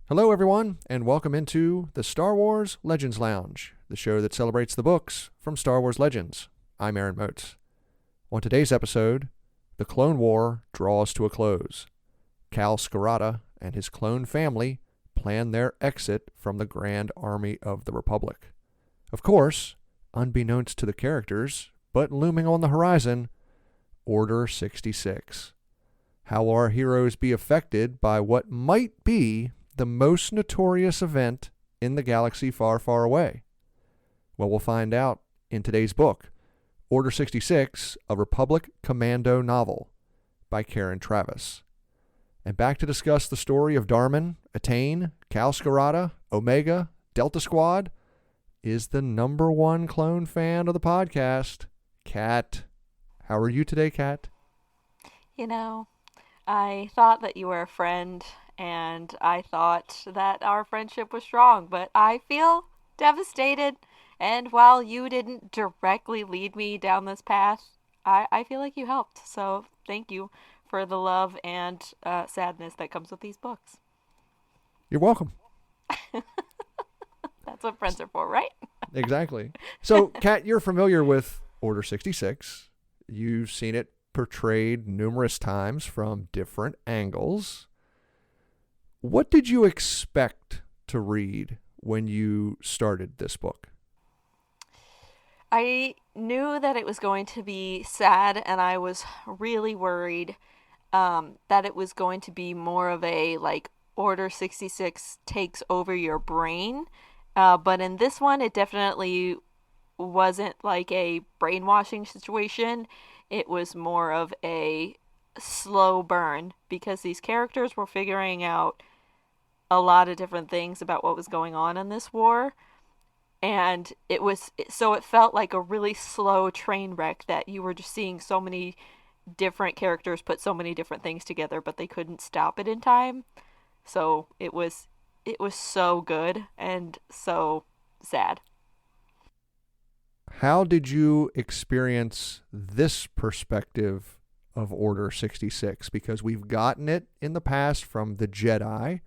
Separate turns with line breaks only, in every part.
Hello, everyone, and welcome into the Star Wars Legends Lounge, the show that celebrates the books from Star Wars Legends. I'm Aaron Motes. On today's episode, the Clone War draws to a close. Cal Skirata and his clone family plan their exit from the Grand Army of the Republic. Of course, unbeknownst to the characters, but looming on the horizon, Order 66. How will our heroes be affected by what might be the most notorious event in the galaxy far, far away? Well, we'll find out in today's book, Order 66, a Republic Commando novel by Karen Travis. And back to discuss the story of Darman, Attain, Cal Skirata, Omega, Delta Squad, is the number one clone fan of the podcast, Kat. How are you today, Kat?
I thought that you were a friend, and I thought that our friendship was strong, but I feel devastated. And while you didn't directly lead me down this path, I feel like you helped. So thank you for the love and sadness that comes with these books.
You're welcome.
That's what friends are for, right?
Exactly. So, Kat, you're familiar with Order 66. You've seen it portrayed numerous times from different angles. What did you expect to read when you started this book?
I knew that it was going to be sad, and I was really worried that it was going to be more of a Order 66 takes over your brain. But in this one, it definitely wasn't like a brainwashing situation. It was more of a slow burn because these characters were figuring out a lot of different things about what was going on in this war. And it felt like a really slow train wreck that you were just seeing so many different characters put so many different things together, but they couldn't stop it in time. So it was so good and so sad.
How did you experience this perspective of Order 66? Because we've gotten it in the past from the Jedi.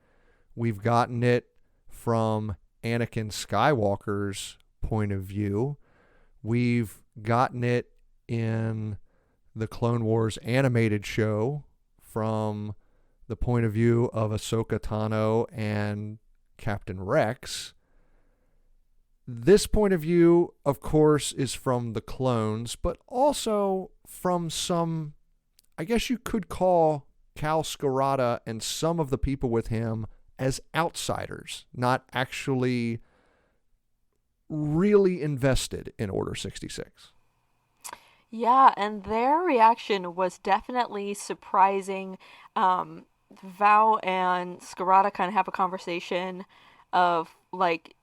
We've gotten it from Anakin Skywalker's point of view. We've gotten it in the Clone Wars animated show from the point of view of Ahsoka Tano and Captain Rex. This point of view, of course, is from the clones, but also from some, I guess you could call Cal Skirata and some of the people with him as outsiders, not actually really invested in Order 66.
Yeah, and their reaction was definitely surprising. Val and Scarata kind of have a conversation of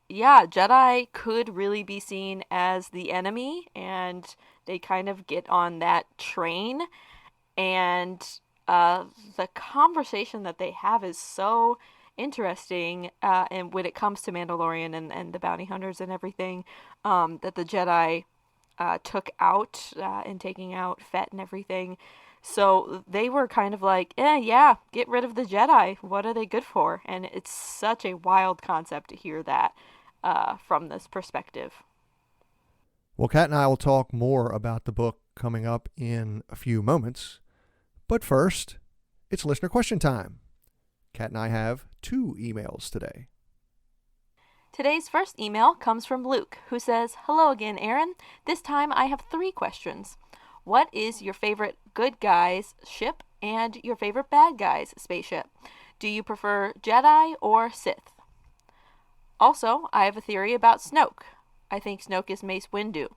yeah, Jedi could really be seen as the enemy, and they kind of get on that train. And the conversation that they have is so interesting. And when it comes to Mandalorian and the bounty hunters and everything, that the Jedi took out in taking out Fett and everything. So they were kind of like, yeah, get rid of the Jedi. What are they good for? And it's such a wild concept to hear that from this perspective.
Well, Kat and I will talk more about the book coming up in a few moments. But first, it's listener question time. Kat and I have 2 emails today.
Today's first email comes from Luke, who says, "Hello again, Aaron. This time I have 3 questions. What is your favorite good guys ship and your favorite bad guys spaceship? Do you prefer Jedi or Sith? Also, I have a theory about Snoke. I think Snoke is Mace Windu.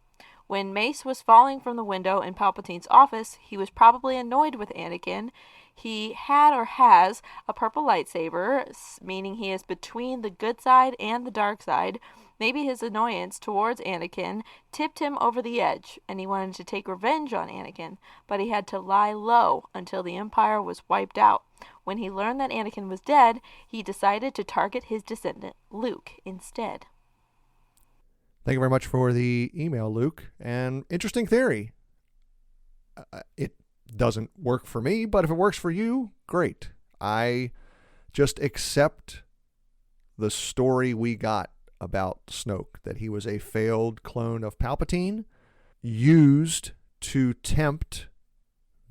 When Mace was falling from the window in Palpatine's office, he was probably annoyed with Anakin. He had or has a purple lightsaber, meaning he is between the good side and the dark side. Maybe his annoyance towards Anakin tipped him over the edge, and he wanted to take revenge on Anakin, but he had to lie low until the Empire was wiped out. When he learned that Anakin was dead, he decided to target his descendant, Luke, instead."
Thank you very much for the email, Luke. And interesting theory. It doesn't work for me, but if it works for you, great. I just accept the story we got about Snoke, that he was a failed clone of Palpatine, used to tempt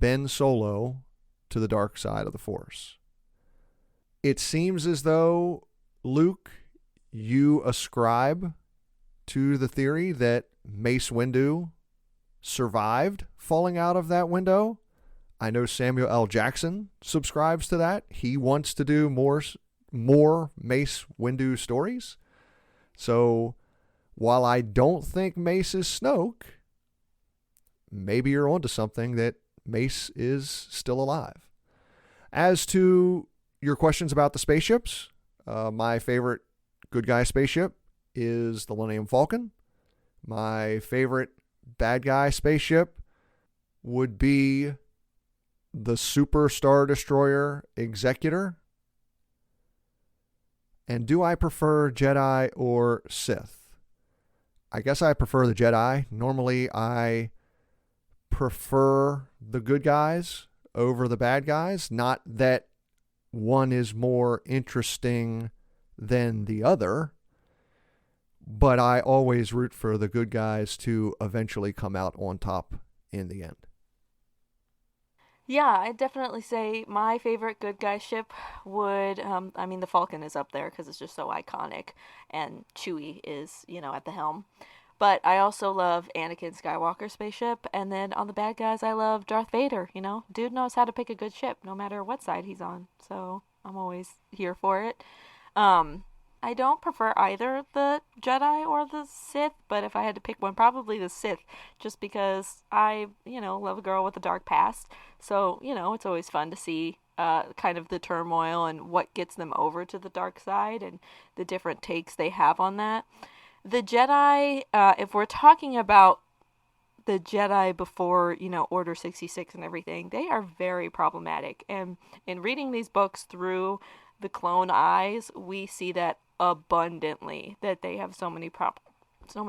Ben Solo to the dark side of the Force. It seems as though, Luke, you ascribe to the theory that Mace Windu survived falling out of that window. I know Samuel L. Jackson subscribes to that. He wants to do more Mace Windu stories. So while I don't think Mace is Snoke, maybe you're onto something, that Mace is still alive. As to your questions about the spaceships, my favorite good guy spaceship is the Millennium Falcon. My favorite bad guy spaceship would be the Super Star Destroyer Executor. And do I prefer Jedi or Sith? I guess I prefer the Jedi. Normally, I prefer the good guys over the bad guys. Not that one is more interesting than the other, but I always root for the good guys to eventually come out on top in the end.
Yeah, I'd definitely say my favorite good guy ship would, the Falcon is up there because it's just so iconic, and Chewie is, at the helm. But I also love Anakin Skywalker's spaceship, and then on the bad guys, I love Darth Vader, Dude knows how to pick a good ship, no matter what side he's on, so I'm always here for it. I don't prefer either the Jedi or the Sith, but if I had to pick one, probably the Sith, just because I, love a girl with a dark past. So, it's always fun to see kind of the turmoil and what gets them over to the dark side and the different takes they have on that. The Jedi, if we're talking about the Jedi before, Order 66 and everything, they are very problematic. And in reading these books through the clone eyes, we see that abundantly, that they have so many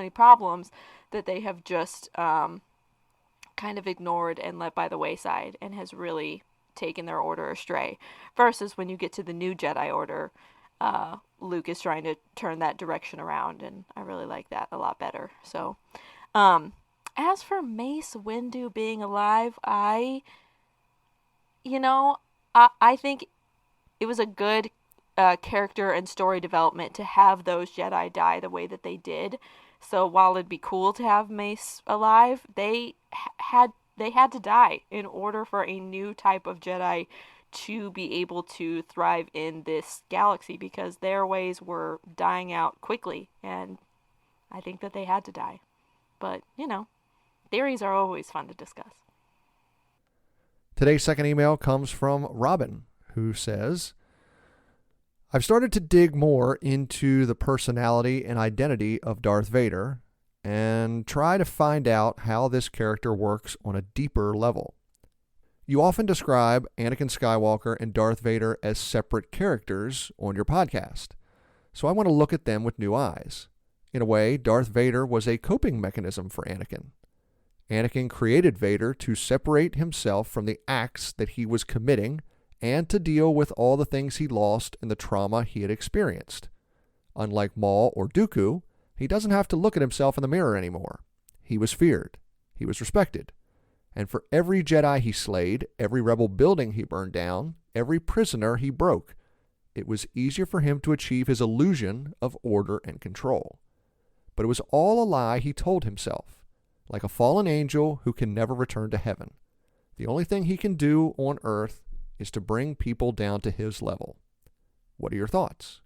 problems that they have just kind of ignored and let by the wayside, and has really taken their order astray. Versus when you get to the new Jedi Order, Luke is trying to turn that direction around, and I really like that a lot better. So, as for Mace Windu being alive, I think it was a good character and story development to have those Jedi die the way that they did. So while it'd be cool to have Mace alive, they had to die in order for a new type of Jedi to be able to thrive in this galaxy, because their ways were dying out quickly, and I think that they had to die. But, theories are always fun to discuss.
Today's second email comes from Robin, who says, I've started to dig more into the personality and identity of Darth Vader and try to find out how this character works on a deeper level. You often describe Anakin Skywalker and Darth Vader as separate characters on your podcast, so I want to look at them with new eyes. In a way, Darth Vader was a coping mechanism for Anakin. Anakin created Vader to separate himself from the acts that he was committing and to deal with all the things he lost and the trauma he had experienced. Unlike Maul or Dooku, he doesn't have to look at himself in the mirror anymore. He was feared. He was respected. And for every Jedi he slayed, every rebel building he burned down, every prisoner he broke, it was easier for him to achieve his illusion of order and control. But it was all a lie he told himself, like a fallen angel who can never return to heaven. The only thing he can do on earth is to bring people down to his level. What are your thoughts?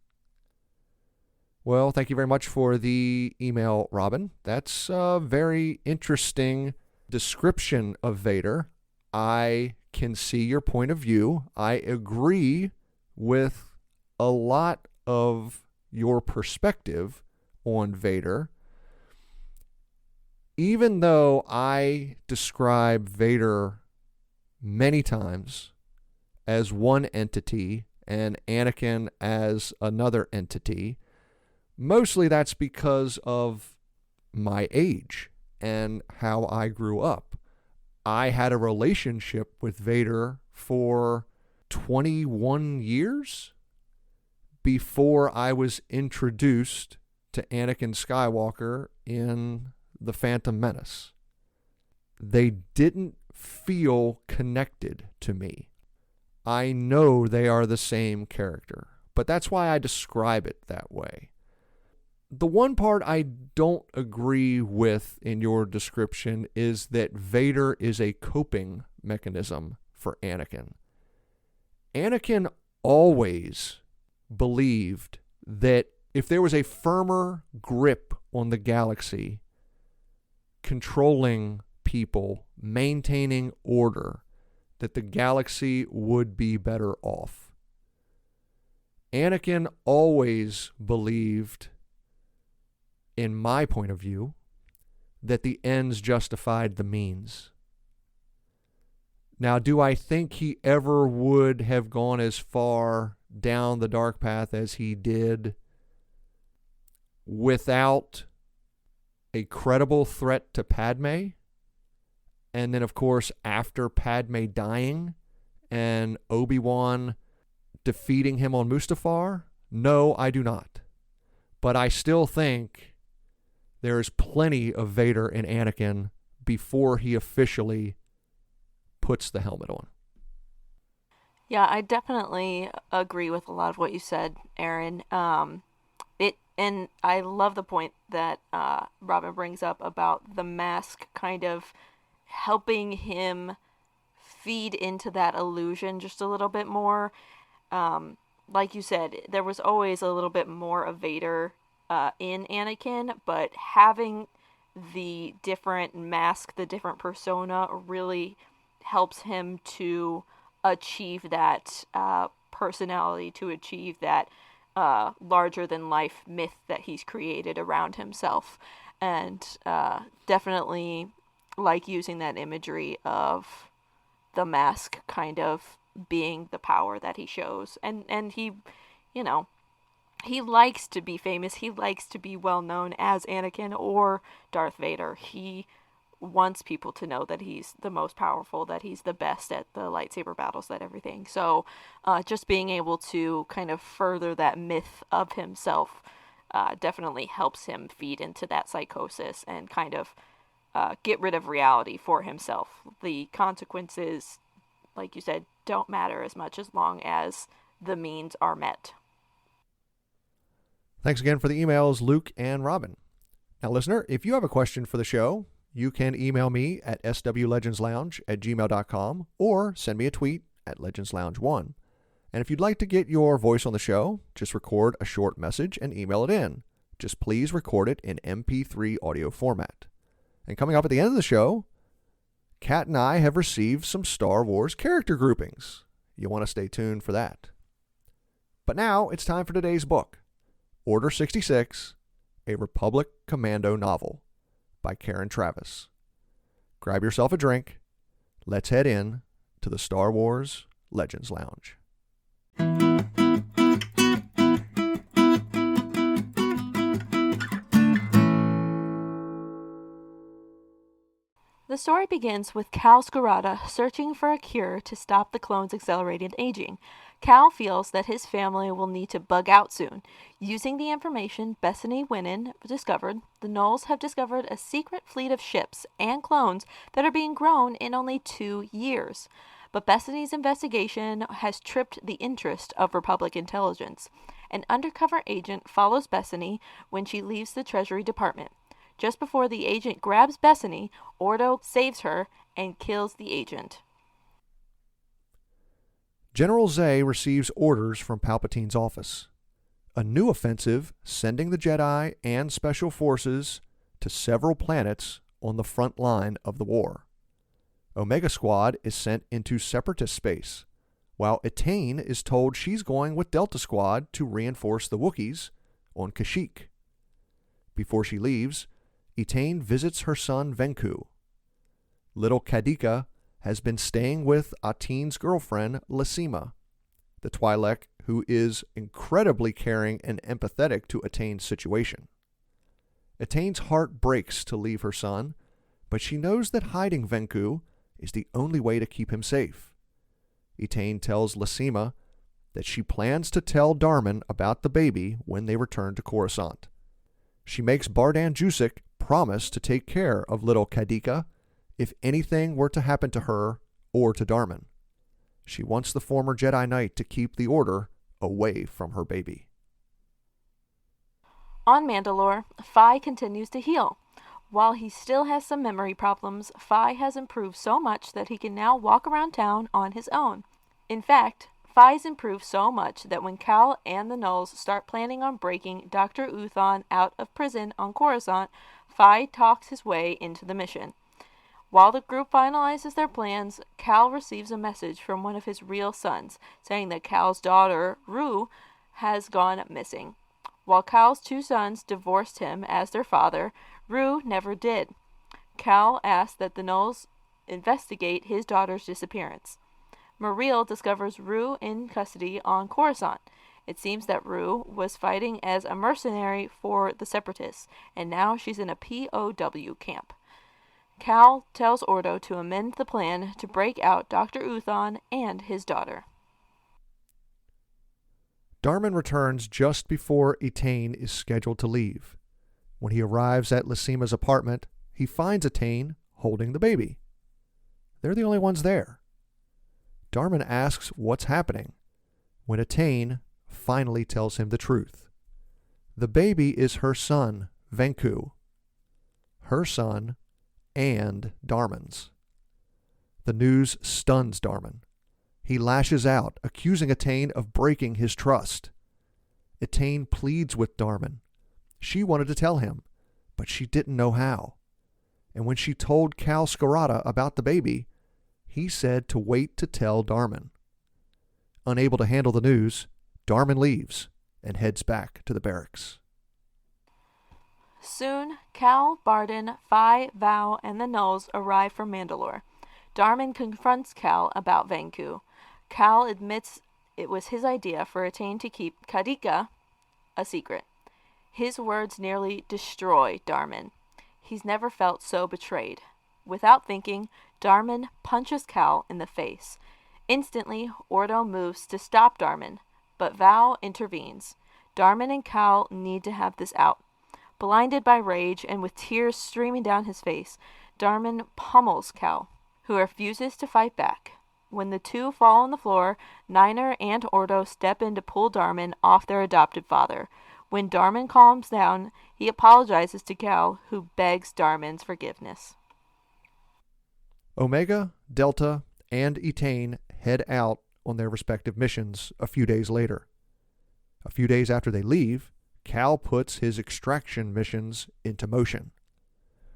Well, thank you very much for the email, Robin. That's a very interesting description of Vader. I can see your point of view. I agree with a lot of your perspective on Vader. Even though I describe Vader many times as one entity and Anakin as another entity, mostly that's because of my age and how I grew up. I had a relationship with Vader for 21 years before I was introduced to Anakin Skywalker in The Phantom Menace. They didn't feel connected to me. I know they are the same character, but that's why I describe it that way. The one part I don't agree with in your description is that Vader is a coping mechanism for Anakin. Anakin always believed that if there was a firmer grip on the galaxy, controlling people, maintaining order, that the galaxy would be better off. Anakin always believed, in my point of view, that the ends justified the means. Now, do I think he ever would have gone as far down the dark path as he did without a credible threat to Padme? And then, of course, after Padme dying and Obi-Wan defeating him on Mustafar? No, I do not. But I still think there is plenty of Vader in Anakin before he officially puts the helmet on.
Yeah, I definitely agree with a lot of what you said, Aaron. And I love the point that Robin brings up about the mask kind of helping him feed into that illusion just a little bit more. Like you said, there was always a little bit more of Vader in Anakin, but having the different mask, the different persona really helps him to achieve that personality, to achieve that larger than life myth that he's created around himself. And definitely like using that imagery of the mask kind of being the power that he shows. And he, you know, he likes to be famous. He likes to be well known as Anakin or Darth Vader. He wants people to know that he's the most powerful, that he's the best at the lightsaber battles, that everything. So just being able to kind of further that myth of himself definitely helps him feed into that psychosis and kind of get rid of reality for himself. The consequences, like you said, don't matter as much as long as the means are met.
Thanks again for the emails, Luke and Robin. Now, listener, if you have a question for the show, you can email me at swlegendslounge@gmail.com or send me a tweet at legendslounge1. And if you'd like to get your voice on the show, just record a short message and email it in. Just please record it in MP3 audio format. And coming up at the end of the show, Kat and I have received some Star Wars character groupings. You'll want to stay tuned for that. But now it's time for today's book, Order 66, a Republic Commando novel by Karen Travis. Grab yourself a drink. Let's head in to the Star Wars Legends Lounge.
The story begins with Cal Scarada searching for a cure to stop the clones' accelerated aging. Cal feels that his family will need to bug out soon. Using the information Bethany Winnan discovered, the Knolls have discovered a secret fleet of ships and clones that are being grown in only 2 years. But Bethany's investigation has tripped the interest of Republic intelligence. An undercover agent follows Bethany when she leaves the Treasury Department. Just before the agent grabs Bethany, Ordo saves her and kills the agent.
General Zay receives orders from Palpatine's office. A new offensive sending the Jedi and Special Forces to several planets on the front line of the war. Omega Squad is sent into Separatist space, while Etain is told she's going with Delta Squad to reinforce the Wookiees on Kashyyyk. Before she leaves, Etain visits her son Venku. Little Kadika has been staying with Ateen's girlfriend Lasima, the Twi'lek who is incredibly caring and empathetic to Etain's situation. Etain's heart breaks to leave her son, but she knows that hiding Venku is the only way to keep him safe. Etain tells Lasima that she plans to tell Darmin about the baby when they return to Coruscant. She makes Bardan Jusek promise to take care of little Kadika if anything were to happen to her or to Darmin. She wants the former Jedi Knight to keep the Order away from her baby.
On Mandalore, Fi continues to heal. While he still has some memory problems, Fi has improved so much that he can now walk around town on his own. In fact, Fi's improved so much that when Cal and the Nulls start planning on breaking Dr. Uthon out of prison on Coruscant, Fi talks his way into the mission. While the group finalizes their plans, Cal receives a message from one of his real sons, saying that Cal's daughter, Rue, has gone missing. While Cal's two sons divorced him as their father, Rue never did. Cal asks that the Nulls investigate his daughter's disappearance. Muriel discovers Rue in custody on Coruscant. It seems that Rue was fighting as a mercenary for the Separatists, and now she's in a POW camp. Cal tells Ordo to amend the plan to break out Dr. Uthon and his daughter.
Darmin returns just before Etain is scheduled to leave. When he arrives at Lysima's apartment, he finds Etain holding the baby. They're the only ones there. Darmin asks what's happening, when Etain finally tells him the truth. The baby is her son, Venku. Her son and Darmin's. The news stuns Darmin. He lashes out, accusing Etain of breaking his trust. Etain pleads with Darmin. She wanted to tell him, but she didn't know how. And when she told Cal Scarata about the baby, he said to wait to tell Darmin. Unable to handle the news, Darmin leaves and heads back to the barracks.
Soon, Cal, Bardan, Fi, Val, and the Nulls arrive from Mandalore. Darmin confronts Cal about Venku. Cal admits it was his idea for Etain to keep Kadika a secret. His words nearly destroy Darmin. He's never felt so betrayed. Without thinking, Darmin punches Cal in the face. Instantly, Ordo moves to stop Darmin, but Val intervenes. Darmin and Cal need to have this out. Blinded by rage and with tears streaming down his face, Darmin pummels Cal, who refuses to fight back. When the two fall on the floor, Niner and Ordo step in to pull Darmin off their adopted father. When Darmin calms down, he apologizes to Cal, who begs Darmin's forgiveness.
Omega, Delta, and Etain head out on their respective missions a few days later. A few days after they leave, Cal puts his extraction missions into motion.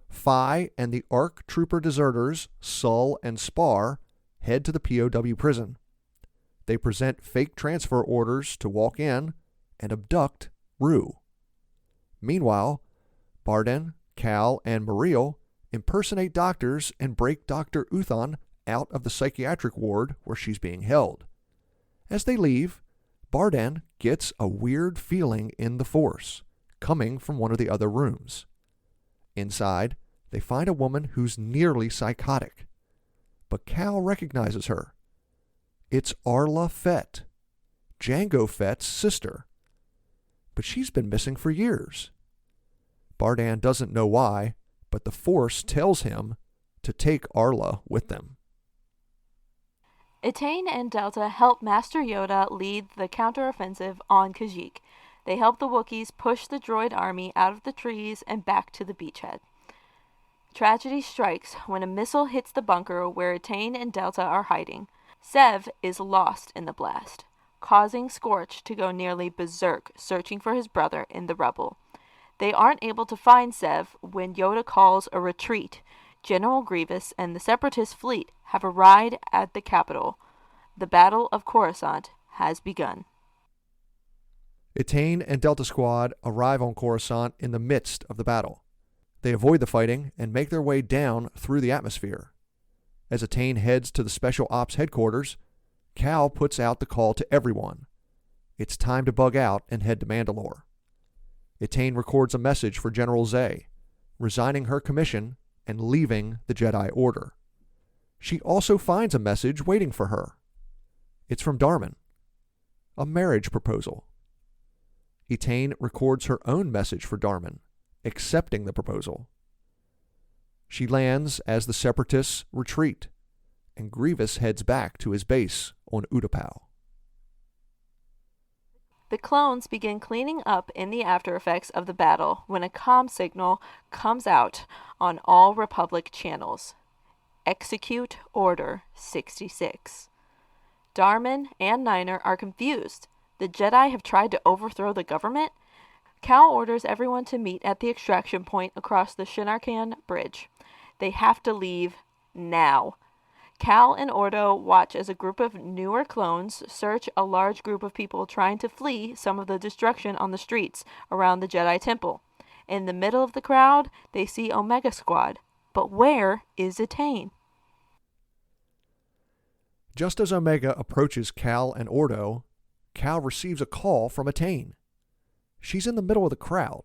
Fi and the ARC trooper deserters, Sul and Spar, head to the POW prison. They present fake transfer orders to walk in and abduct Rue. Meanwhile, Bardan, Cal, and Muriel impersonate doctors and break Dr. Uthon out of the psychiatric ward where she's being held. As they leave, Bardan gets a weird feeling in the Force, coming from one of the other rooms. Inside, they find a woman who's nearly psychotic. But Cal recognizes her. It's Arla Fett, Jango Fett's sister. But she's been missing for years. Bardan doesn't know why, but the Force tells him to take Arla with them.
Etain and Delta help Master Yoda lead the counteroffensive on Kashyyyk. They help the Wookiees push the droid army out of the trees and back to the beachhead. Tragedy strikes when a missile hits the bunker where Etain and Delta are hiding. Sev is lost in the blast, causing Scorch to go nearly berserk searching for his brother in the rubble. They aren't able to find Sev when Yoda calls a retreat. General Grievous and the Separatist fleet have arrived at the capital. The Battle of Coruscant has begun.
Etain and Delta Squad arrive on Coruscant in the midst of the battle. They avoid the fighting and make their way down through the atmosphere. As Etain heads to the Special Ops headquarters, Cal puts out the call to everyone. It's time to bug out and head to Mandalore. Etain records a message for General Zay, resigning her commission and leaving the Jedi Order. She also finds a message waiting for her. It's from Darmin. a marriage proposal. Etain records her own message for Darman, accepting the proposal. She lands as the Separatists retreat, and Grievous heads back to his base on Utapau.
The clones begin cleaning up in the after effects of the battle when a comm signal comes out on all Republic channels. Execute Order 66. Darman and Niner are confused. The Jedi have tried to overthrow the government? Cal orders everyone to meet at the extraction point across the Shinarkan Bridge. They have to leave now. Cal and Ordo watch as a group of newer clones search a large group of people trying to flee some of the destruction on the streets around the Jedi Temple. In the middle of the crowd, they see Omega Squad. But where is Etain?
Just as Omega approaches Cal and Ordo, Cal receives a call from Etain. She's in the middle of the crowd,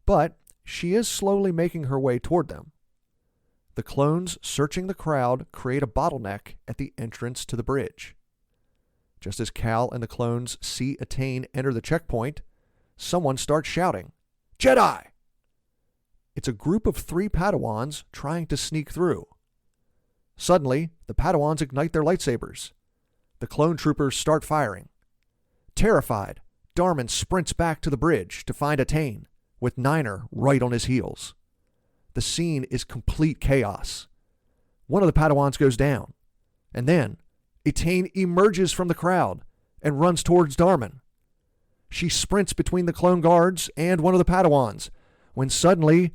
but she is slowly making her way toward them. The clones searching the crowd create a bottleneck at the entrance to the bridge. Just as Cal and the clones see Etain enter the checkpoint, someone starts shouting, "Jedi!" It's a group of 3 Padawans trying to sneak through. Suddenly, the Padawans ignite their lightsabers. The clone troopers start firing. Terrified, Darman sprints back to the bridge to find Etain, with Niner right on his heels. The scene is complete chaos. One of the Padawans goes down, and then Etain emerges from the crowd and runs towards Darman. She sprints between the clone guards and one of the Padawans, when suddenly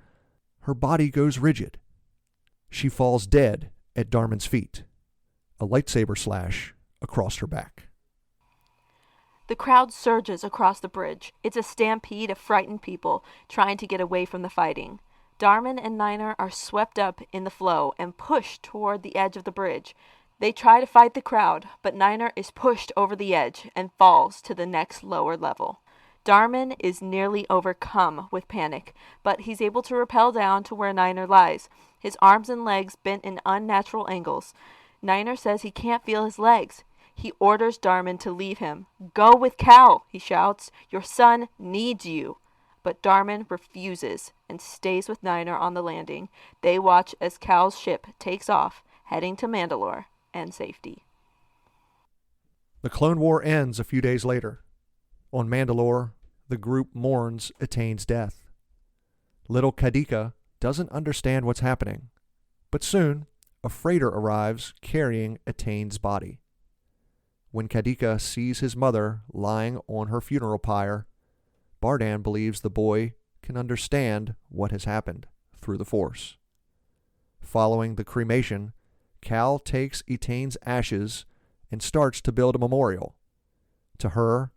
her body goes rigid. She falls dead at Darman's feet, a lightsaber slash across her back.
The crowd surges across the bridge. It's a stampede of frightened people trying to get away from the fighting. Darman and Niner are swept up in the flow and pushed toward the edge of the bridge. They try to fight the crowd, but Niner is pushed over the edge and falls to the next lower level. Darman is nearly overcome with panic, but he's able to rappel down to where Niner lies, his arms and legs bent in unnatural angles. Niner says he can't feel his legs. He orders Darman to leave him. "Go with Cal," he shouts. "Your son needs you." But Darman refuses and stays with Niner on the landing. They watch as Cal's ship takes off, heading to Mandalore and safety.
The Clone War ends a few days later. On Mandalore, the group mourns Etain's death. Little Kadika doesn't understand what's happening, but soon a freighter arrives carrying Etain's body. When Kadika sees his mother lying on her funeral pyre, Bardan believes the boy can understand what has happened through the Force. Following the cremation, Cal takes Etain's ashes and starts to build a memorial to her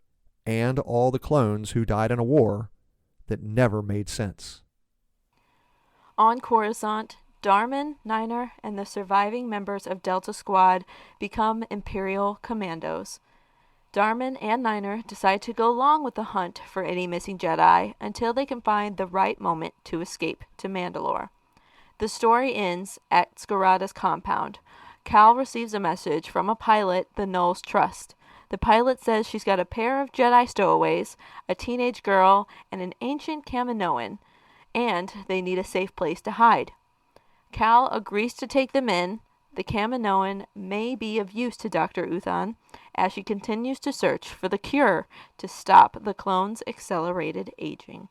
and all the clones who died in a war that never made sense.
On Coruscant, Darman, Niner, and the surviving members of Delta Squad become Imperial Commandos. Darman and Niner decide to go along with the hunt for any missing Jedi until they can find the right moment to escape to Mandalore. The story ends at Scarada's compound. Cal receives a message from a pilot the Knolls trust. The pilot says she's got a pair of Jedi stowaways, a teenage girl, and an ancient Kaminoan, and they need a safe place to hide. Cal agrees to take them in. The Kaminoan may be of use to Dr. Uthan as she continues to search for the cure to stop the clones' accelerated aging.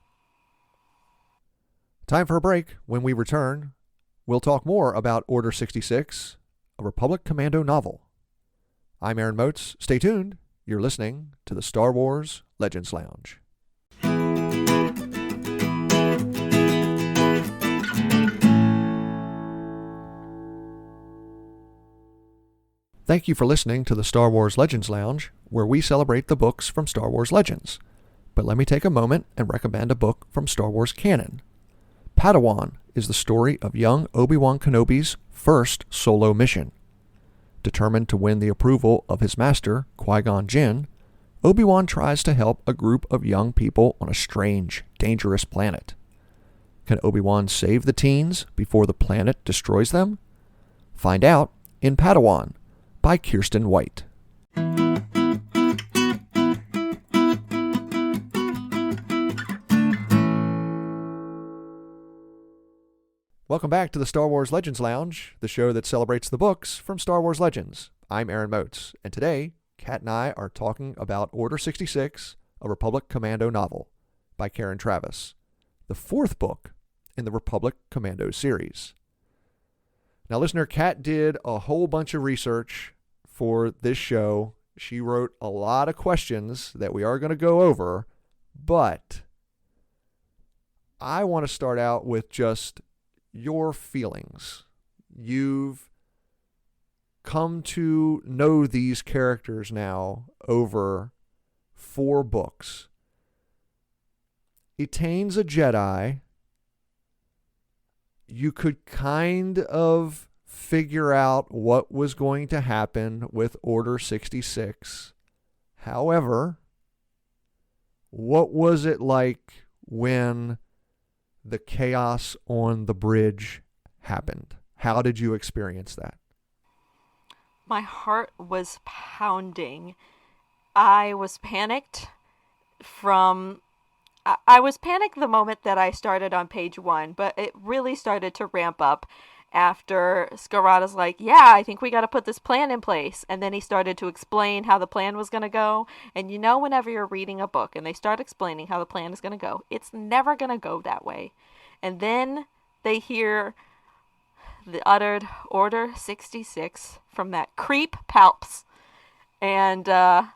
Time for a break. When we return, we'll talk more about Order 66, a Republic Commando novel. I'm Aaron Moats. Stay tuned. You're listening to the Star Wars Legends Lounge. Thank you for listening to the Star Wars Legends Lounge, where we celebrate the books from Star Wars Legends. But let me take a moment and recommend a book from Star Wars canon. Padawan is the story of young Obi-Wan Kenobi's first solo mission. Determined to win the approval of his master, Qui-Gon Jinn, Obi-Wan tries to help a group of young people on a strange, dangerous planet. Can Obi-Wan save the teens before the planet destroys them? Find out in Padawan by Kirsten White. Welcome back to the Star Wars Legends Lounge, the show that celebrates the books from Star Wars Legends. I'm Aaron Motes, and today, Kat and I are talking about Order 66, a Republic Commando novel by Karen Traviss, the fourth book in the Republic Commando series. Now, listener, Kat did a whole bunch of research for this show. She wrote a lot of questions that we are going to go over, but I want to start out with just your feelings. You've come to know these characters now over 4 books. Etaine's a Jedi. You could kind of figure out what was going to happen with Order 66. However, what was it like when the chaos on the bridge happened? How did you experience that?
My heart was pounding. I was panicked from... I was panicked the moment that I started on page 1, but it really started to ramp up after Scarata's like, yeah, I think we got to put this plan in place. And then he started to explain how the plan was going to go. And you know, whenever you're reading a book and they start explaining how the plan is going to go, it's never going to go that way. And then they hear the uttered Order 66 from that creep Palps. And I'm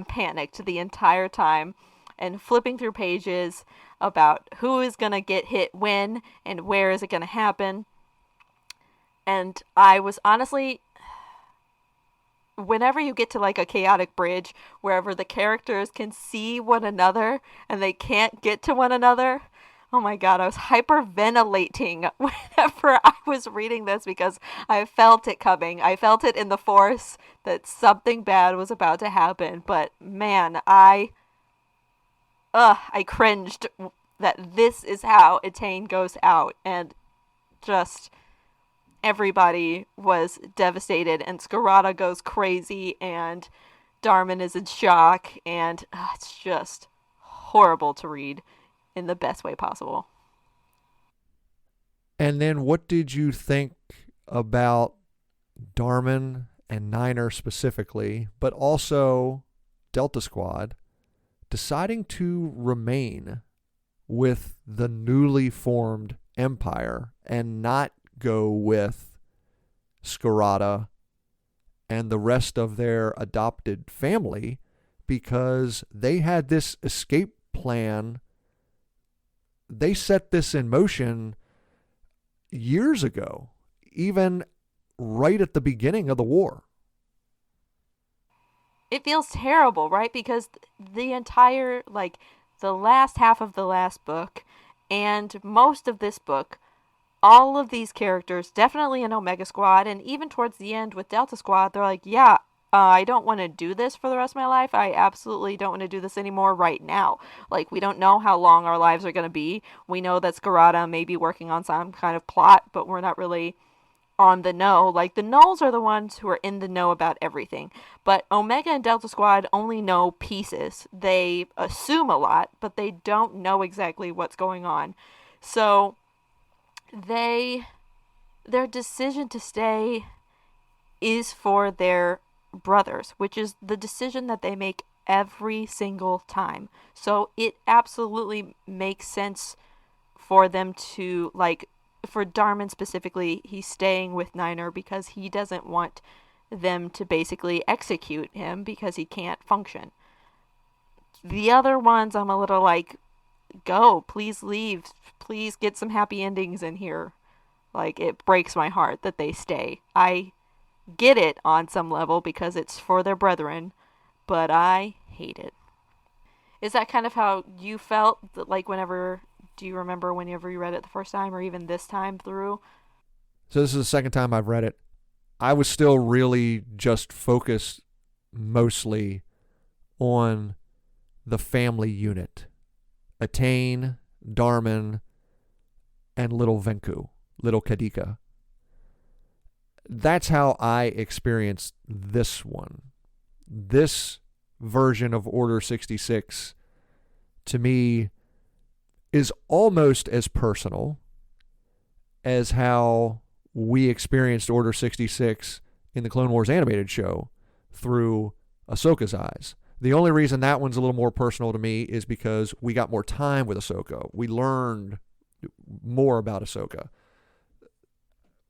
panicked the entire time and flipping through pages about who is going to get hit when and where is it going to happen. And I was honestly, whenever you get to like a chaotic bridge, wherever the characters can see one another and they can't get to one another, oh my God, I was hyperventilating whenever I was reading this because I felt it coming. I felt it in the Force that something bad was about to happen. But man, I cringed that this is how Etain goes out, and just everybody was devastated, and Scarata goes crazy, and Darman is in shock, and it's just horrible to read in the best way possible.
And then what did you think about Darman and Niner specifically, but also Delta Squad, deciding to remain with the newly formed Empire and not go with Scarata and the rest of their adopted family because they had this escape plan? They set this in motion years ago, even right at the beginning of the war.
It feels terrible, right? Because the entire, the last half of the last book and most of this book, all of these characters, definitely in Omega Squad, and even towards the end with Delta Squad, they're like, yeah, I don't want to do this for the rest of my life. I absolutely don't want to do this anymore right now. Like, we don't know how long our lives are going to be. We know that Scarata may be working on some kind of plot, but we're not really on the know. Like, the Knolls are the ones who are in the know about everything. But Omega and Delta Squad only know pieces. They assume a lot, but they don't know exactly what's going on. So their decision to stay is for their brothers, which is the decision that they make every single time. So it absolutely makes sense for them to, for Darman specifically, he's staying with Niner because he doesn't want them to basically execute him because he can't function. The other ones, I'm a little like, go, please leave, please get some happy endings in here. Like, it breaks my heart that they stay. I get it on some level because it's for their brethren, but I hate it. Is that kind of how you felt? Like, do you remember whenever you read it the first time or even this time through?
So this is the second time I've read it. I was still really just focused mostly on the family unit. Etain, Darman, and little Venku, little Kadika. That's how I experienced this one. This version of Order 66, to me, is almost as personal as how we experienced Order 66 in the Clone Wars animated show through Ahsoka's eyes. The only reason that one's a little more personal to me is because we got more time with Ahsoka. We learned more about Ahsoka.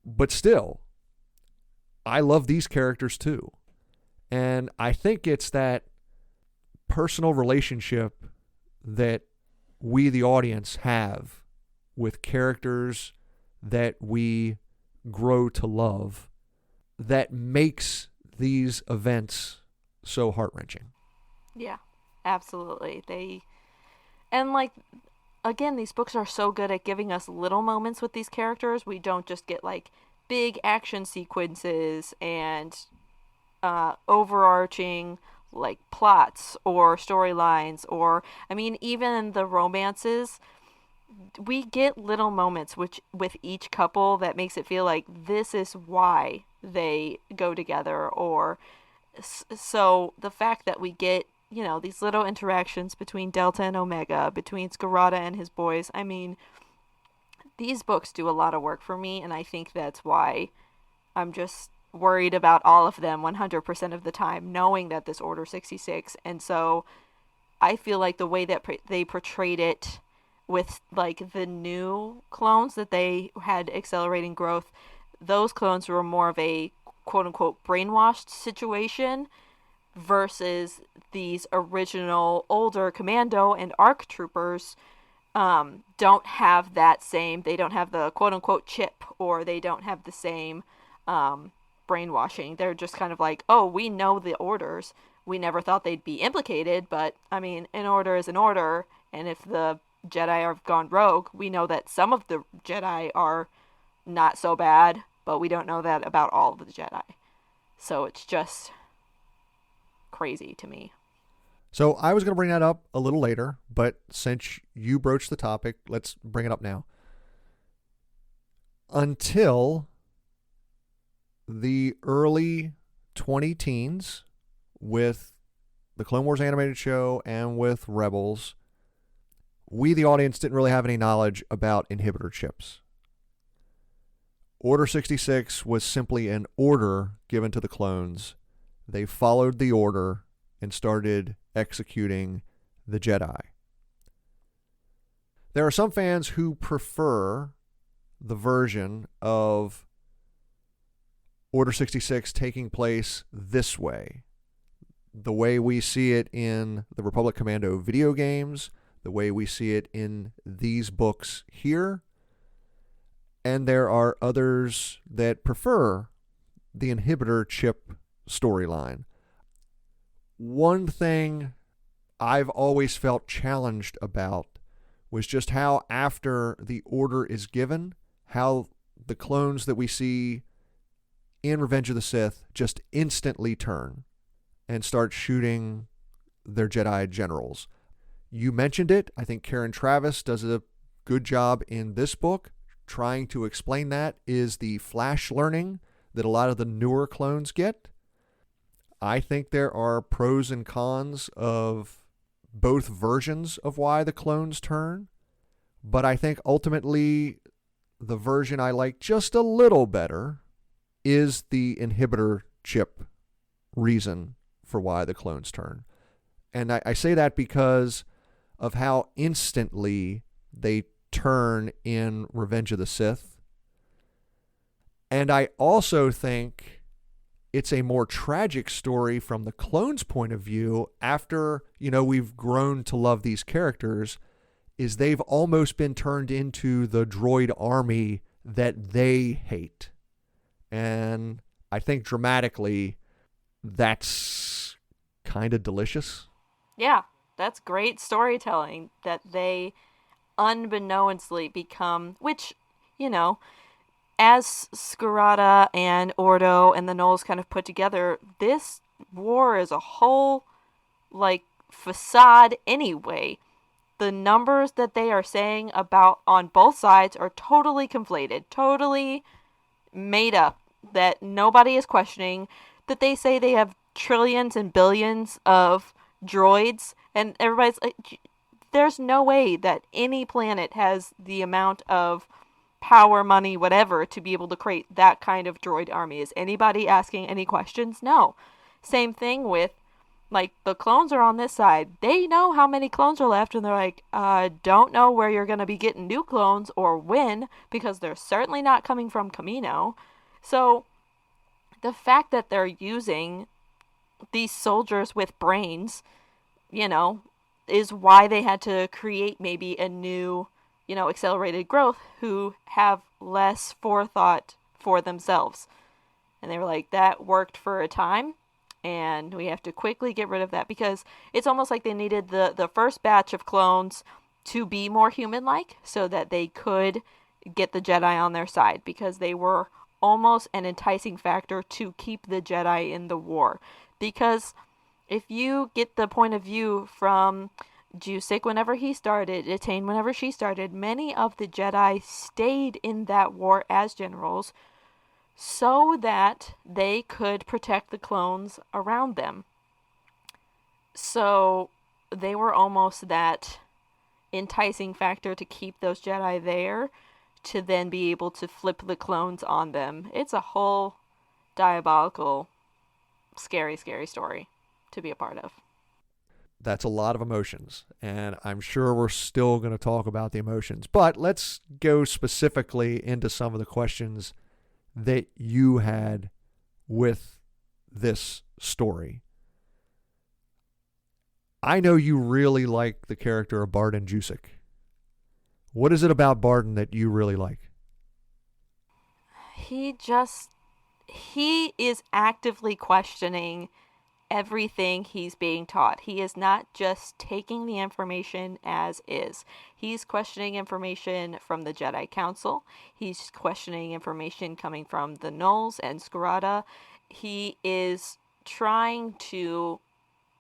But still, I love these characters too. And I think it's that personal relationship that we, the audience, have with characters that we grow to love that makes these events so heart-wrenching.
Yeah, absolutely. And like, again, these books are so good at giving us little moments with these characters. We don't just get like big action sequences and overarching like plots or storylines, or I mean even the romances. We get little moments with each couple that makes it feel like this is why they go together, or so the fact that we get, these little interactions between Delta and Omega, between Scarada and his boys. I mean, these books do a lot of work for me, and I think that's why I'm just worried about all of them 100% of the time, knowing that this Order 66. And so I feel like the way that they portrayed it with like the new clones that they had accelerating growth, those clones were more of a quote unquote brainwashed situation versus these original older Commando and ARC troopers. Don't have that same, they don't have the quote unquote chip, or they don't have the same brainwashing. They're just kind of like, oh, we know the orders. We never thought they'd be implicated, but I mean, an order is an order, and if the Jedi have gone rogue, we know that some of the Jedi are not so bad, but we don't know that about all of the Jedi. So it's just crazy to me.
So I was going to bring that up a little later, but since you broached the topic, let's bring it up now. Until the early 2010s, with the Clone Wars animated show and with Rebels, we, the audience, didn't really have any knowledge about inhibitor chips. Order 66 was simply an order given to the clones. They followed the order and started executing the Jedi. There are some fans who prefer the version of Order 66 taking place this way. The way we see it in the Republic Commando video games, the way we see it in these books here. And there are others that prefer the inhibitor chip storyline. One thing I've always felt challenged about was just how, after the order is given, how the clones that we see in Revenge of the Sith just instantly turn and start shooting their Jedi generals. You mentioned it. I think Karen Traviss does a good job in this book trying to explain that, is the flash learning that a lot of the newer clones get. I think there are pros and cons of both versions of why the clones turn, but I think ultimately the version I like just a little better is the inhibitor chip reason for why the clones turn. And I say that because of how instantly they turn in Revenge of the Sith. And I also think it's a more tragic story from the clones' point of view after, we've grown to love these characters, is they've almost been turned into the droid army that they hate. And I think dramatically, that's kind of delicious.
Yeah, that's great storytelling that they unbeknownstly become, which, as Scarada and Ordo and the Knolls kind of put together, this war is a whole, facade anyway. The numbers that they are saying about on both sides are totally conflated, totally made up, that nobody is questioning, that they say they have trillions and billions of droids, and everybody's like, there's no way that any planet has the amount of power, money, whatever, to be able to create that kind of droid army. Is anybody asking any questions? No. Same thing with, like, the clones are on this side. They know how many clones are left, and they're like, don't know where you're going to be getting new clones or when, because they're certainly not coming from Commando. So the fact that they're using these soldiers with brains, you know, is why they had to create maybe a new, accelerated growth who have less forethought for themselves. And they were like, that worked for a time, and we have to quickly get rid of that, because it's almost like they needed the first batch of clones to be more human-like so that they could get the Jedi on their side, because they were almost an enticing factor to keep the Jedi in the war. Because if you get the point of view from Jusik whenever he started, Etain whenever she started, many of the Jedi stayed in that war as generals so that they could protect the clones around them. So they were almost that enticing factor to keep those Jedi there, to then be able to flip the clones on them. It's a whole diabolical, scary, scary story to be a part of.
That's a lot of emotions, and I'm sure we're still going to talk about the emotions. But let's go specifically into some of the questions that you had with this story. I know you really like the character of Barden Jusik. What is it about Barden that you really like?
He is actively questioning everything he's being taught. He is not just taking the information as is. He's questioning information from the Jedi Council. He's questioning information coming from the Knolls and Scarada. He is trying to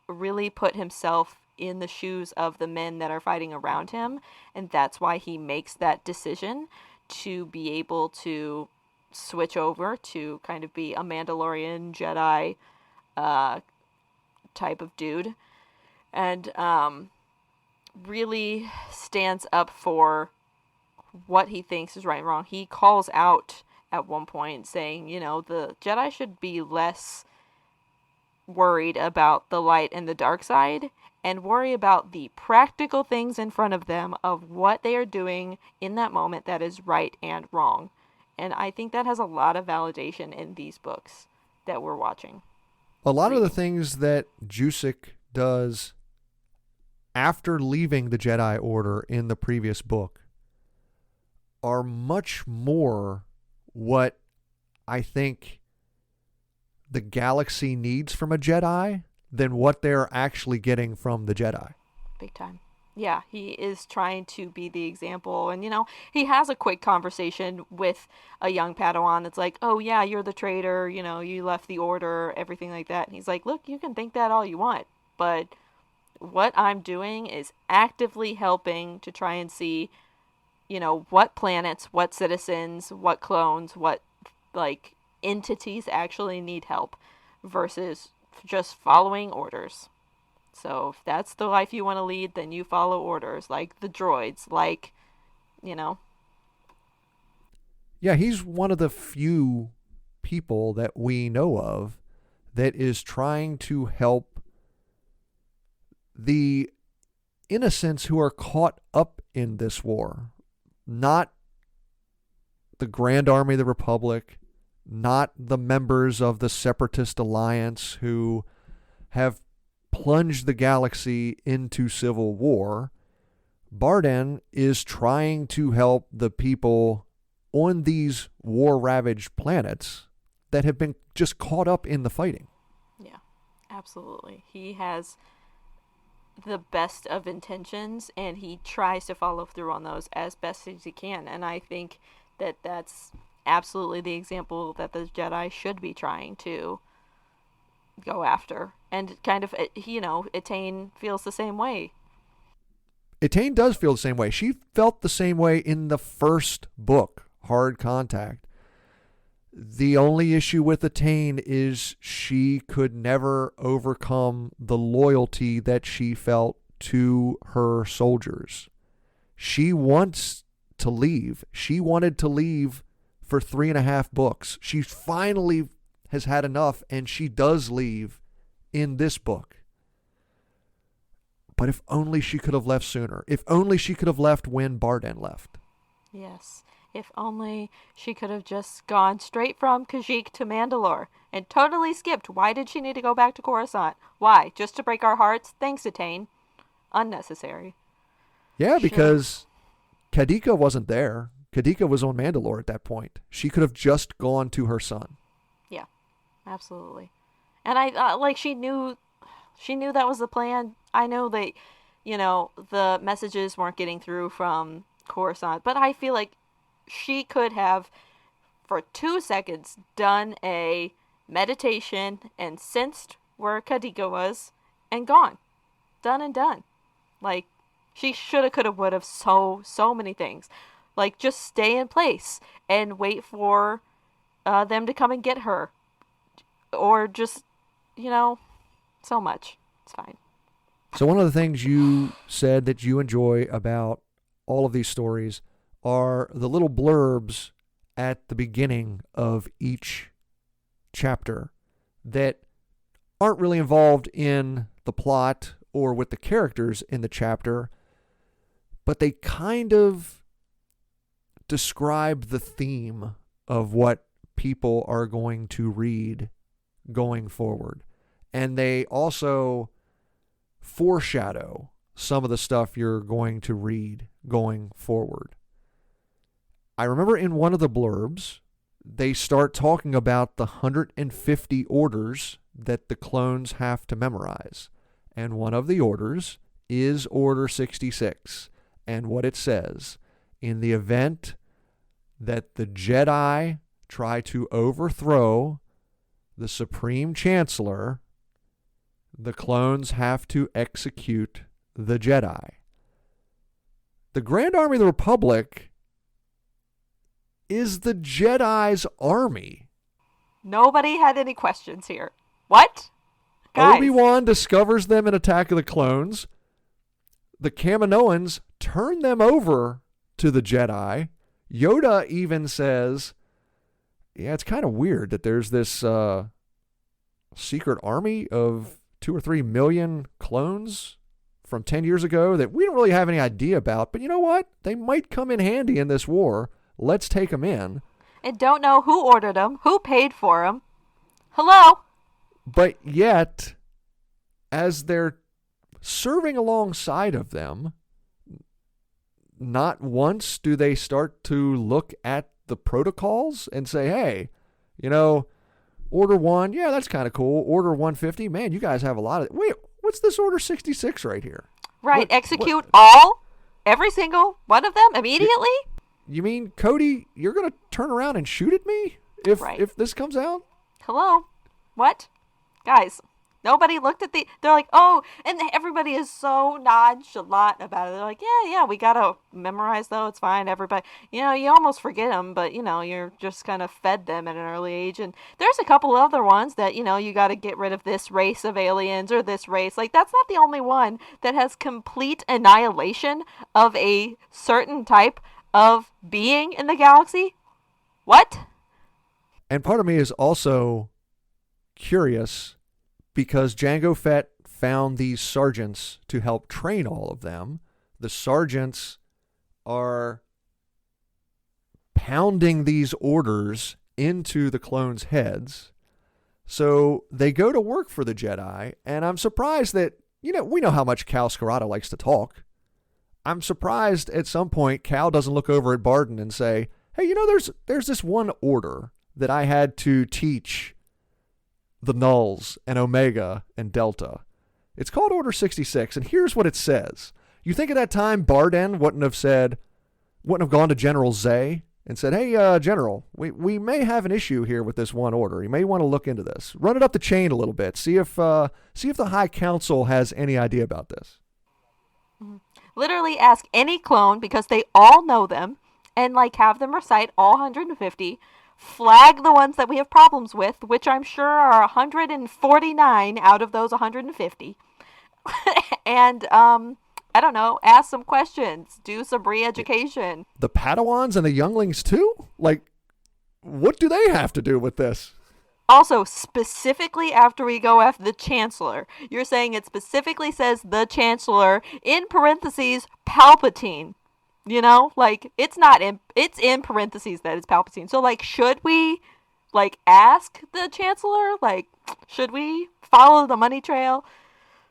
really put himself in the shoes of the men that are fighting around him, and that's why he makes that decision to be able to switch over to kind of be a Mandalorian Jedi type of dude, and really stands up for what he thinks is right and wrong. He calls out at one point saying, the Jedi should be less worried about the light and the dark side and worry about the practical things in front of them of what they are doing in that moment that is right and wrong. And I think that has a lot of validation in these books that we're watching.
A lot of the things that Jusik does after leaving the Jedi Order in the previous book are much more what I think the galaxy needs from a Jedi than what they're actually getting from the Jedi.
Big time. Yeah, he is trying to be the example. And, he has a quick conversation with a young Padawan that's like, oh, yeah, you're the traitor, you left the Order, everything like that. And he's like, look, you can think that all you want, but what I'm doing is actively helping to try and see, what planets, what citizens, what clones, what, entities actually need help versus just following orders. So if that's the life you want to lead, then you follow orders, like the droids,
Yeah, he's one of the few people that we know of that is trying to help the innocents who are caught up in this war. Not the Grand Army of the Republic, not the members of the Separatist Alliance who have plunged the galaxy into civil war. Barden is trying to help the people on these war-ravaged planets that have been just caught up in the fighting.
Yeah, absolutely. He has the best of intentions, and he tries to follow through on those as best as he can. And I think that that's absolutely the example that the Jedi should be trying to go after. And kind of, Etain feels the same way.
Etain does feel the same way. She felt the same way in the first book, Hard Contact. The only issue with Etain is she could never overcome the loyalty that she felt to her soldiers. She wants to leave. She wanted to leave for 3.5 books. She finally has had enough, and she does leave in this book. But if only she could have left sooner. If only she could have left when Barden left.
Yes. If only she could have just gone straight from Kashyyyk to Mandalore and totally skipped. Why did she need to go back to Coruscant? Why? Just to break our hearts? Thanks, Attain. Unnecessary.
Yeah, because Kadika wasn't there. Kadika was on Mandalore at that point. She could have just gone to her son.
Yeah, absolutely. And I she knew that was the plan. I know that, the messages weren't getting through from Coruscant, but I feel like she could have, for 2 seconds, done a meditation and sensed where Kadika was and gone. Done and done. Like, she shoulda, coulda, woulda, so many things. Like, just stay in place and wait for them to come and get her. Or just, so much. It's fine.
So one of the things you said that you enjoy about all of these stories are the little blurbs at the beginning of each chapter that aren't really involved in the plot or with the characters in the chapter, but they kind of describe the theme of what people are going to read going forward. And they also foreshadow some of the stuff you're going to read going forward. I remember in one of the blurbs, they start talking about the 150 orders that the clones have to memorize. And one of the orders is Order 66. And what it says, in the event that the Jedi try to overthrow the Supreme Chancellor, the clones have to execute the Jedi. The Grand Army of the Republic is the Jedi's army.
Nobody had any questions here. What? Guys.
Obi-Wan discovers them in Attack of the Clones. The Kaminoans turn them over to the Jedi. Yoda even says, yeah, it's kind of weird that there's this secret army of 2 or 3 million clones from 10 years ago that we don't really have any idea about. But you know what? They might come in handy in this war. Let's take them in.
And don't know who ordered them, who paid for them. Hello?
But yet, as they're serving alongside of them, not once do they start to look at the protocols and say, hey, Order 1, yeah, that's kind of cool. Order 150, man, you guys have a lot of... Wait, what's this Order 66 right here?
Right, execute every single one of them immediately?
You mean, Cody, you're going to turn around and shoot at me if this comes out?
Hello? What? Guys, nobody looked at they're like, oh, and everybody is so nonchalant about it. They're like, yeah, we got to memorize, though. It's fine, everybody. You almost forget them, but, you're just kind of fed them at an early age. And there's a couple other ones that, you got to get rid of this race of aliens or this race. Like, that's not the only one that has complete annihilation of a certain type of being in the galaxy. What?
And part of me is also curious because Jango Fett found these sergeants to help train all of them. The sergeants are pounding these orders into the clones' heads. So they go to work for the Jedi, and I'm surprised that, we know how much Cal Scarata likes to talk. I'm surprised at some point Cal doesn't look over at Barden and say, hey, there's this one order that I had to teach the Nulls and Omega and Delta. It's called Order 66, and here's what it says. You think at that time Barden wouldn't have gone to General Zay and said, hey, General, we may have an issue here with this one order. You may want to look into this. Run it up the chain a little bit. See if the High Council has any idea about this.
Literally ask any clone because they all know them and have them recite all 150. Flag the ones that we have problems with, which I'm sure are 149 out of those 150. And I don't know, ask some questions, do some re-education.
The Padawans and the younglings too? Like, what do they have to do with this?
Also, specifically after we go after the Chancellor, you're saying it specifically says the Chancellor, in parentheses, Palpatine. You know? Like, it's not in, it's in parentheses that it's Palpatine. So, like, should we, like, ask the Chancellor? Like, should we follow the money trail?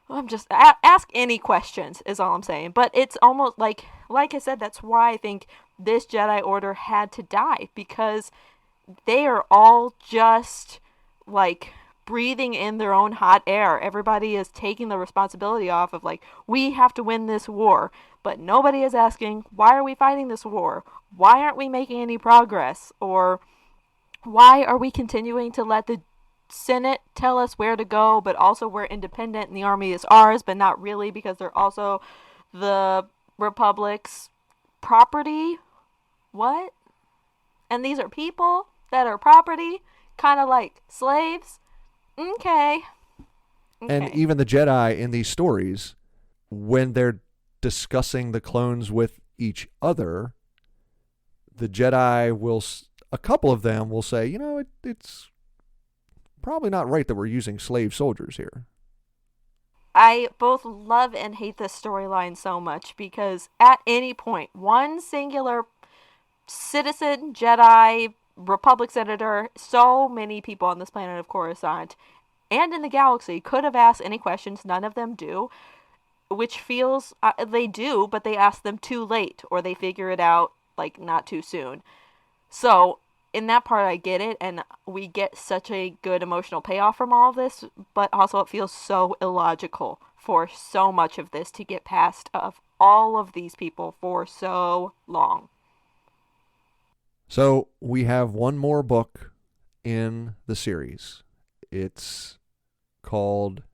I'm just, ask any questions, is all I'm saying. But it's almost like I said, that's why I think this Jedi Order had to die. Because they are all just like breathing in their own hot air. Everybody is taking the responsibility off of like, we have to win this war. But nobody is asking, why are we fighting this war? Why aren't we making any progress? Or why are we continuing to let the Senate tell us where to go, but also we're independent and the army is ours, but not really because they're also the Republic's property? What? And these are people that are property? Kind of like slaves? Okay.
And even the Jedi in these stories, when they're discussing the clones with each other, the Jedi will, a couple of them will say, you know, it's probably not right that we're using slave soldiers here.
I both love and hate this storyline so much because at any point, one singular citizen, Jedi, Republic senator, so many people on this planet of Coruscant and in the galaxy could have asked any questions. None of them do, which feels they do, but they ask them too late or they figure it out like not too soon. So in that part, I get it, and we get such a good emotional payoff from all of this, but also it feels so illogical for so much of this to get past of all of these people for so long.
So we have one more book in the series. It's called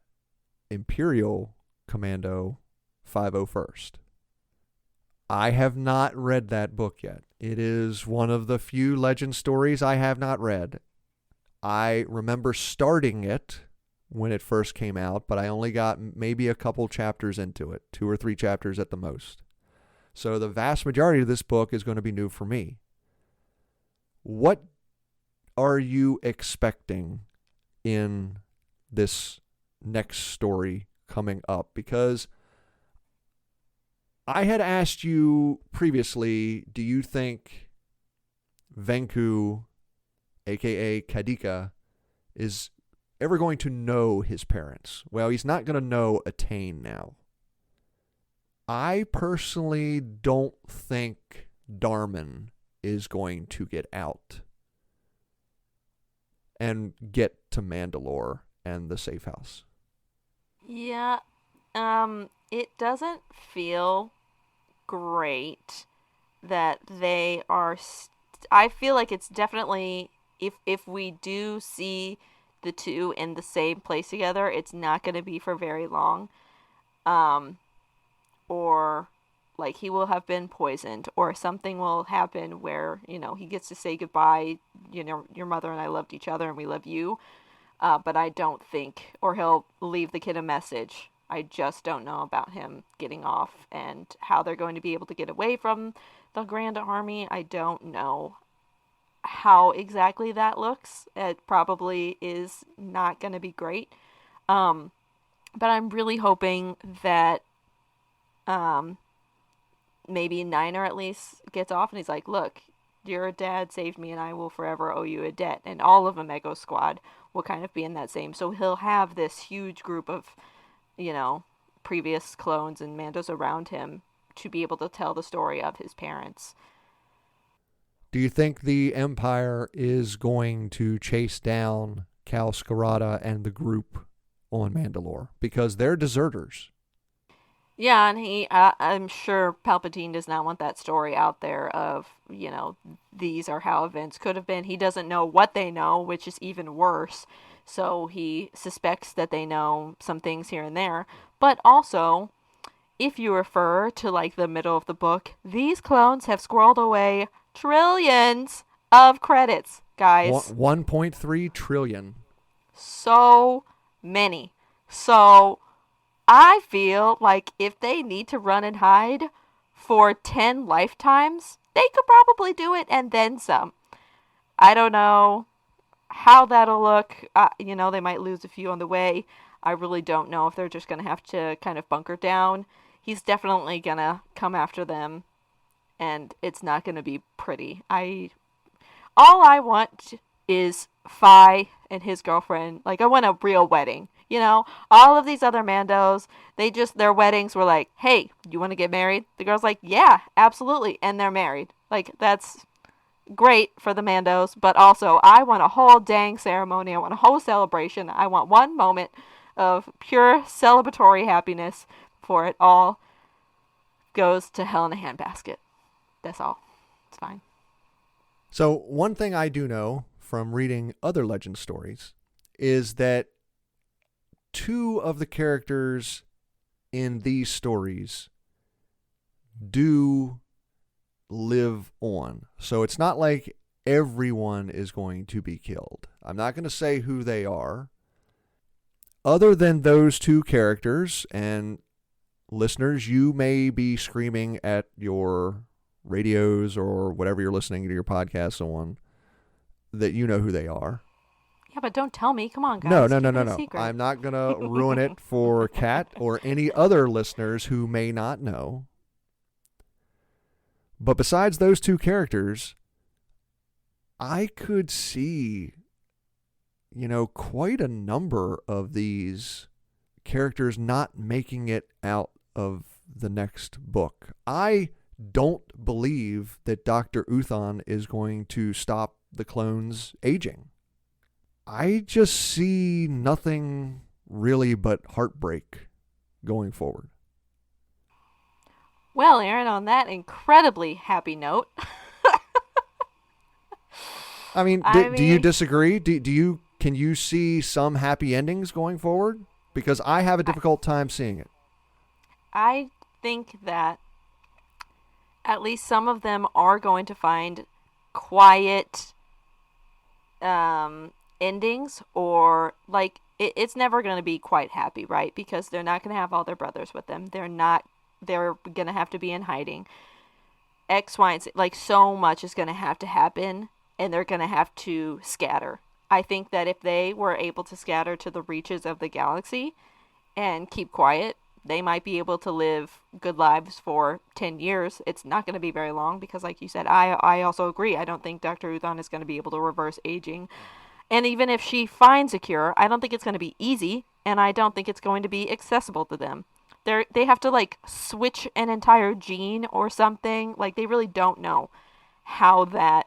Imperial Commando 501st. I have not read that book yet. It is one of the few legend stories I have not read. I remember starting it when it first came out, but I only got maybe a couple chapters into it, 2 or 3 chapters at the most. So the vast majority of this book is going to be new for me. What are you expecting in this next story coming up? Because I had asked you previously, do you think Venku, a.k.a. Kadika, is ever going to know his parents? Well, he's not going to know Attain now. I personally don't think Darman is going to get out and get to Mandalore and the safe house.
Yeah, it doesn't feel great that they are. I feel like it's definitely if we do see the two in the same place together, it's not going to be for very long. Or like he will have been poisoned, or something will happen where he gets to say goodbye. Your mother and I loved each other, and we love you. But I don't think, or he'll leave the kid a message. I just don't know about him getting off and how they're going to be able to get away from the Grand Army. I don't know how exactly that looks. It probably is not going to be great. But I'm really hoping that maybe Niner at least gets off and he's like, look, your dad saved me and I will forever owe you a debt. And all of Omega Squad will kind of be in that same. So he'll have this huge group of, previous clones and Mandos around him to be able to tell the story of his parents.
Do you think the Empire is going to chase down Cal Skirata and the group on Mandalore? Because they're deserters.
Yeah, and I'm sure Palpatine does not want that story out there of, these are how events could have been. He doesn't know what they know, which is even worse. So he suspects that they know some things here and there. But also, if you refer to like the middle of the book, these clones have squirreled away trillions of credits, guys.
1.3 trillion.
So many. So I feel like if they need to run and hide for 10 lifetimes, they could probably do it and then some. I don't know how that'll look. They might lose a few on the way. I really don't know if they're just going to have to kind of bunker down. He's definitely going to come after them, and it's not going to be pretty. All I want is Fi and his girlfriend. Like, I want a real wedding. All of these other Mandos, their weddings were like, hey, you want to get married? The girl's like, yeah, absolutely. And they're married. Like, that's great for the Mandos, but also I want a whole dang ceremony. I want a whole celebration. I want one moment of pure celebratory happiness before it all goes to hell in a handbasket. That's all. It's fine.
So one thing I do know from reading other legend stories is that two of the characters in these stories do live on. So it's not like everyone is going to be killed. I'm not going to say who they are. Other than those two characters, and listeners, you may be screaming at your radios or whatever you're listening to your podcasts on that you know who they are.
Yeah, but don't tell me. Come on, guys.
No. I'm not going to ruin it for Kat or any other listeners who may not know. But besides those two characters, I could see, quite a number of these characters not making it out of the next book. I don't believe that Dr. Uthon is going to stop the clones aging. I just see nothing really but heartbreak going forward.
Well, Aaron, on that incredibly happy note.
I mean, do you disagree? Can you see some happy endings going forward? Because I have a difficult time seeing it.
I think that at least some of them are going to find quiet endings, or like it's never going to be quite happy, right? Because they're not going to have all their brothers with them. They're going to have to be in hiding. X, Y, and Z, like so much is going to have to happen, and they're going to have to scatter. I think that if they were able to scatter to the reaches of the galaxy and keep quiet, they might be able to live good lives for 10 years. It's not going to be very long because, like you said, I also agree. I don't think Dr. Uthon is going to be able to reverse aging. And even if she finds a cure, I don't think it's going to be easy, and I don't think it's going to be accessible to them. They have to, like, switch an entire gene or something. Like, they really don't know how that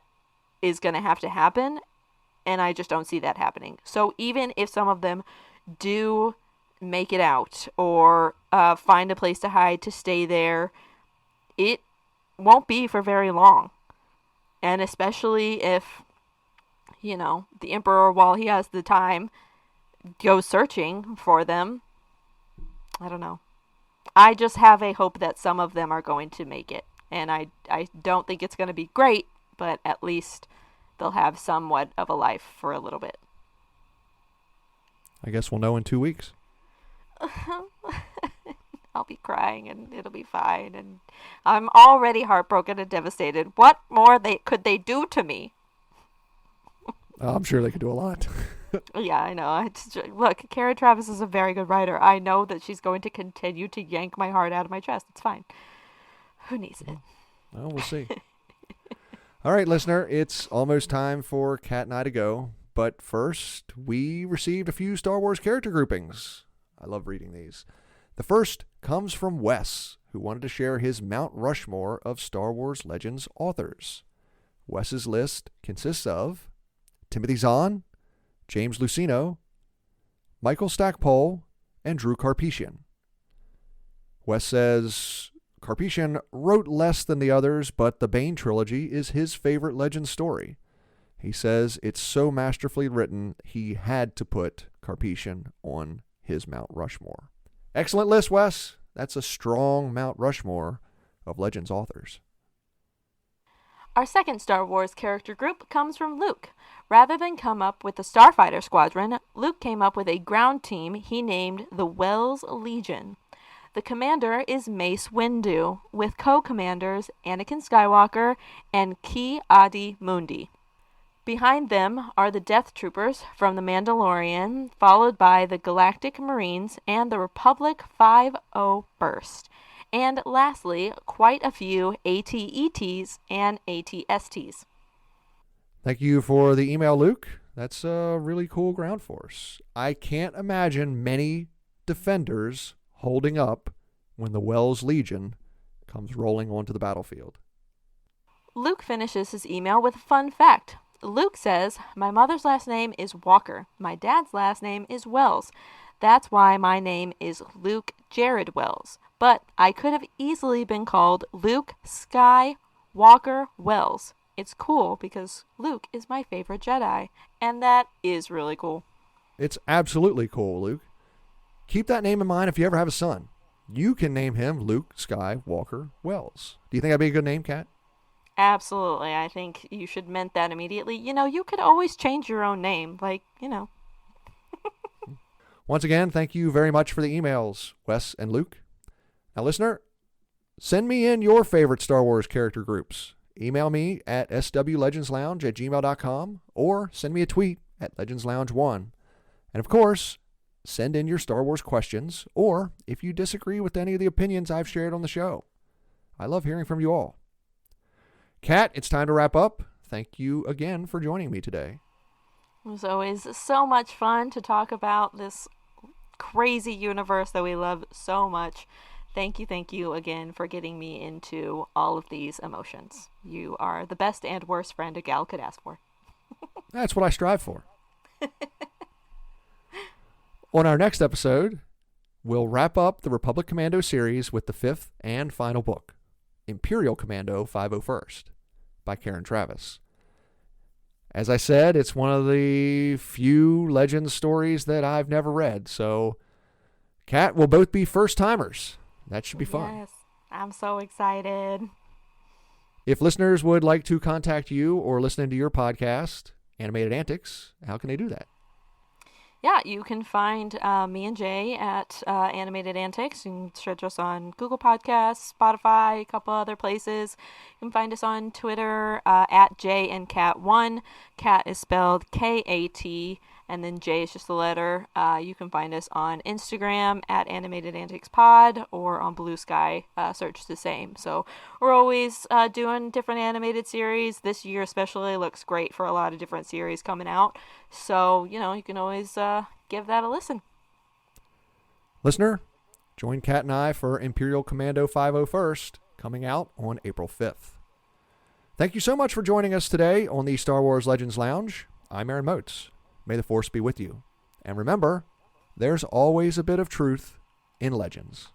is going to have to happen, and I just don't see that happening. So even if some of them do make it out or find a place to hide to stay there, it won't be for very long. And especially if, the Emperor, while he has the time, goes searching for them. I don't know. I just have a hope that some of them are going to make it. And I don't think it's going to be great, but at least they'll have somewhat of a life for a little bit.
I guess we'll know in 2 weeks.
I'll be crying and it'll be fine. And I'm already heartbroken and devastated. What more could they do to me?
I'm sure they could do a lot.
Yeah, I know. Look, Kara Travis is a very good writer. I know that she's going to continue to yank my heart out of my chest. It's fine. Who needs it?
Well, we'll see. All right, listener, it's almost time for Kat and I to go. But first, we received a few Star Wars character groupings. I love reading these. The first comes from Wes, who wanted to share his Mount Rushmore of Star Wars Legends authors. Wes's list consists of Timothy Zahn, James Luceno, Michael Stackpole, and Drew Karpyshyn. Wes says Karpyshyn wrote less than the others, but the Bane trilogy is his favorite Legends story. He says it's so masterfully written, he had to put Karpyshyn on his Mount Rushmore. Excellent list, Wes. That's a strong Mount Rushmore of Legends authors.
Our second Star Wars character group comes from Luke. Rather than come up with the Starfighter Squadron, Luke came up with a ground team he named the Wells Legion. The commander is Mace Windu, with co-commanders Anakin Skywalker and Ki-Adi Mundi. Behind them are the Death Troopers from The Mandalorian, followed by the Galactic Marines and the Republic 5-0 Burst. And lastly, quite a few AT-ETs and AT-STs.
Thank you for the email, Luke. That's a really cool ground force. I can't imagine many defenders holding up when the Wells Legion comes rolling onto the battlefield.
Luke finishes his email with a fun fact. Luke says, "My mother's last name is Walker. My dad's last name is Wells. That's why my name is Luke Jared Wells. But I could have easily been called Luke Skywalker Wells. It's cool because Luke is my favorite Jedi." And that is really cool.
It's absolutely cool, Luke. Keep that name in mind if you ever have a son. You can name him Luke Skywalker Wells. Do you think that'd be a good name, Kat?
Absolutely. I think you should mint that immediately. You could always change your own name.
Once again, thank you very much for the emails, Wes and Luke. Now, listener, send me in your favorite Star Wars character groups. Email me at swlegendslounge@gmail.com or send me a tweet at legendslounge1. And of course, send in your Star Wars questions or if you disagree with any of the opinions I've shared on the show. I love hearing from you all. Kat, it's time to wrap up. Thank you again for joining me today.
It was always so much fun to talk about this crazy universe that we love so much. Thank you again for getting me into all of these emotions. You are the best and worst friend a gal could ask for.
That's what I strive for. On our next episode, we'll wrap up the Republic Commando series with the fifth and final book, Imperial Commando 501st, by Karen Travis. As I said, it's one of the few Legends stories that I've never read, so Kat will both be first-timers. That should be fun.
Yes, I'm so excited.
If listeners would like to contact you or listen into your podcast, Animated Antics, how can they do that?
Yeah, you can find me and Jay at Animated Antics. You can search us on Google Podcasts, Spotify, a couple other places. You can find us on Twitter at JandCat1. Cat is spelled K-A-T, and then J is just the letter. You can find us on Instagram at Animated Antics Pod or on Blue Sky. Search the same. So we're always doing different animated series. This year especially looks great for a lot of different series coming out. So, you can always give that a listen.
Listener, join Kat and I for Imperial Commando 501st, coming out on April 5th. Thank you so much for joining us today on the Star Wars Legends Lounge. I'm Aaron Motes. May the Force be with you. And remember, there's always a bit of truth in Legends.